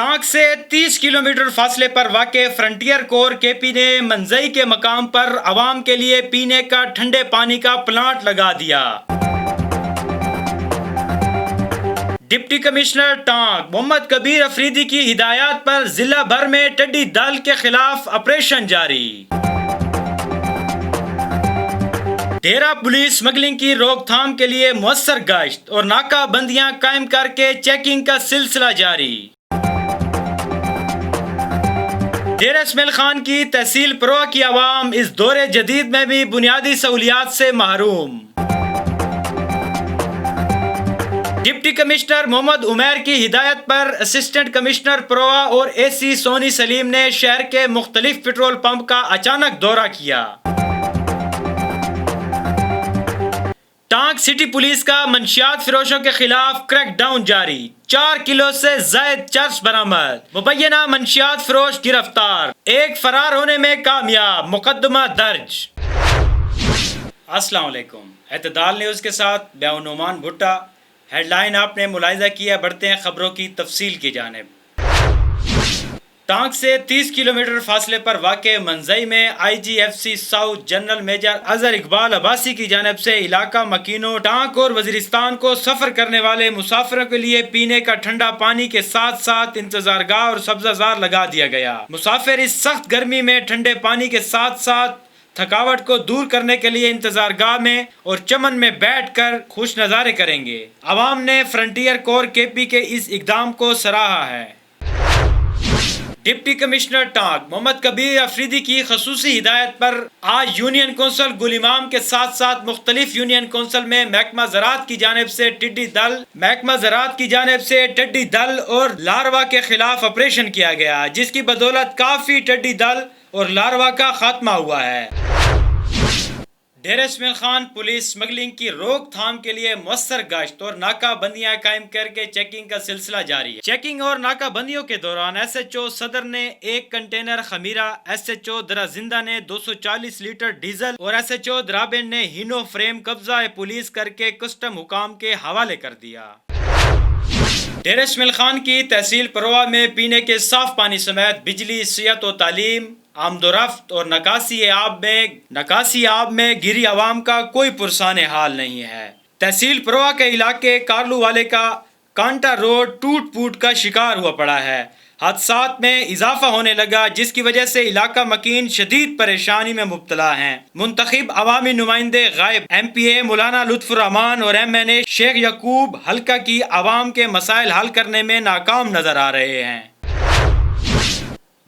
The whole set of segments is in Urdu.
ٹانک سے 30 کلومیٹر فاصلے پر واقع فرنٹیئر کور کے پی نے منزئی کے مقام پر عوام کے لیے پینے کا ٹھنڈے پانی کا پلانٹ لگا دیا۔ ڈپٹی کمشنر ٹانک محمد کبیر افریدی کی ہدایات پر ضلع بھر میں ٹڈی دل کے خلاف آپریشن جاری۔ ڈیرہ پولیس اسمگلنگ کی روک تھام کے لیے مؤثر گشت اور ناکہ بندیاں قائم کر کے چیکنگ کا سلسلہ جاری۔ ڈیرہ اسماعیل خان کی تحصیل پروا کی عوام اس دور جدید میں بھی بنیادی سہولیات سے محروم۔ ڈپٹی کمشنر محمد عمیر کی ہدایت پر اسسٹنٹ کمشنر پروا اور اے سی سونی سلیم نے شہر کے مختلف پیٹرول پمپ کا اچانک دورہ کیا۔ ٹانک سٹی پولیس کا منشیات فروشوں کے خلاف کریک ڈاؤن جاری، 4 کلو سے زائد چرس برآمد، مبینہ منشیات فروش گرفتار، ایک فرار ہونے میں کامیاب، مقدمہ درج۔ السلام علیکم، اعتدال نیوز کے ساتھ بیاں نعمان بھٹا۔ ہیڈ لائن آپ نے ملاحظہ کیا، بڑھتے ہیں خبروں کی تفصیل کی جانب۔ ٹانک سے 30 کلومیٹر فاصلے پر واقع منزئی میں I G F C south general major Azhar Iqbal Abbasi کی جانب سے علاقہ مکینوں، ٹانک اور وزیرستان کو سفر کرنے والے مسافروں کے لیے پینے کا ٹھنڈا پانی کے ساتھ ساتھ انتظار گاہ اور سبزہ زار لگا دیا گیا۔ مسافر اس سخت گرمی میں ٹھنڈے پانی کے ساتھ ساتھ تھکاوٹ کو دور کرنے کے لیے انتظار گاہ میں اور چمن میں بیٹھ کر خوش نظارے کریں گے۔ عوام نے فرنٹیئر کور کے پی کے اس اقدام کو سراہا ہے۔ ڈپٹی کمشنر ٹانک محمد کبیر افریدی کی خصوصی ہدایت پر آج یونین کونسل گل امام کے ساتھ ساتھ مختلف یونین کونسل میں محکمہ زراعت کی جانب سے ٹڈی دل اور لاروا کے خلاف آپریشن کیا گیا، جس کی بدولت کافی ٹڈی دل اور لاروا کا خاتمہ ہوا ہے۔ ڈیرہ اسماعیل خان پولیس اسمگلنگ کی روک تھام کے لیے مؤثر گشت اور ناکہ بندیاں قائم کر کے چیکنگ کا سلسلہ جاری ہے۔ چیکنگ اور ناکہ بندیوں کے دوران ایس ایچ او صدر نے ایک کنٹینر خمیرہ، ایس ایچ او درہ زندہ نے 240 لیٹر ڈیزل اور ایس ایچ او درابین نے ہینو فریم قبضہ پولیس کر کے کسٹم حکام کے حوالے کر دیا۔ ڈیرہ اسماعیل خان کی تحصیل پروا میں پینے کے صاف پانی سمیت بجلی، صحت و تعلیم، آمد و رفت اور نکاسی آب میں گھری عوام کا کوئی پرسان حال نہیں ہے۔ تحصیل پروا کے علاقے کارلو والے کا کانٹا روڈ ٹوٹ پوٹ کا شکار ہوا پڑا ہے۔ حادثات میں اضافہ ہونے لگا، جس کی وجہ سے علاقہ مکین شدید پریشانی میں مبتلا ہیں۔ منتخب عوامی نمائندے غائب، ایم پی اے مولانا لطف الرحمان اور ایم این اے شیخ یعقوب حلقہ کی عوام کے مسائل حل کرنے میں ناکام نظر آ رہے ہیں۔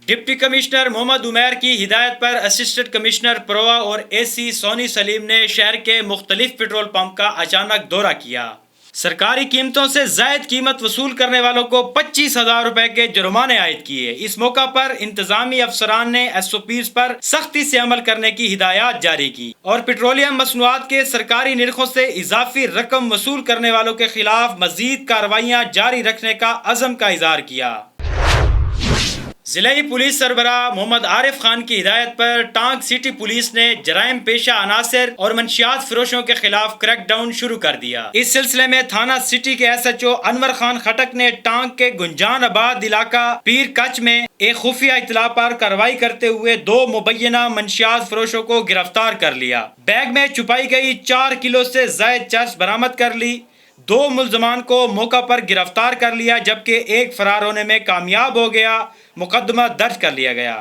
ڈپٹی کمشنر محمد عمیر کی ہدایت پر اسسٹنٹ کمشنر پروا اور اے سی سونی سلیم نے شہر کے مختلف پیٹرول پمپ کا اچانک دورہ کیا۔ سرکاری قیمتوں سے زائد قیمت وصول کرنے والوں کو 25,000 روپے کے جرمانے عائد کیے۔ اس موقع پر انتظامی افسران نے ایس او پیز پر سختی سے عمل کرنے کی ہدایات جاری کی اور پیٹرولیم مصنوعات کے سرکاری نرخوں سے اضافی رقم وصول کرنے والوں کے خلاف مزید کارروائیاں جاری رکھنے کا عزم کا اظہار کیا۔ ضلعی پولیس سربراہ محمد عارف خان کی ہدایت پر ٹانک سٹی پولیس نے جرائم پیشہ عناصر اور منشیات فروشوں کے خلاف کریک ڈاؤن شروع کر دیا۔ اس سلسلے میں تھانہ سٹی کے ایس ایچ او انور خان خٹک نے ٹانک کے گنجان آباد علاقہ پیر کچ میں ایک خفیہ اطلاع پر کارروائی کرتے ہوئے 2 مبینہ منشیات فروشوں کو گرفتار کر لیا۔ بیگ میں چھپائی گئی 4 کلو سے زائد چرس برآمد کر لی۔ 2 ملزمان کو موقع پر گرفتار کر لیا، جبکہ ایک فرار ہونے میں کامیاب ہو گیا۔ مقدمہ درج کر لیا گیا۔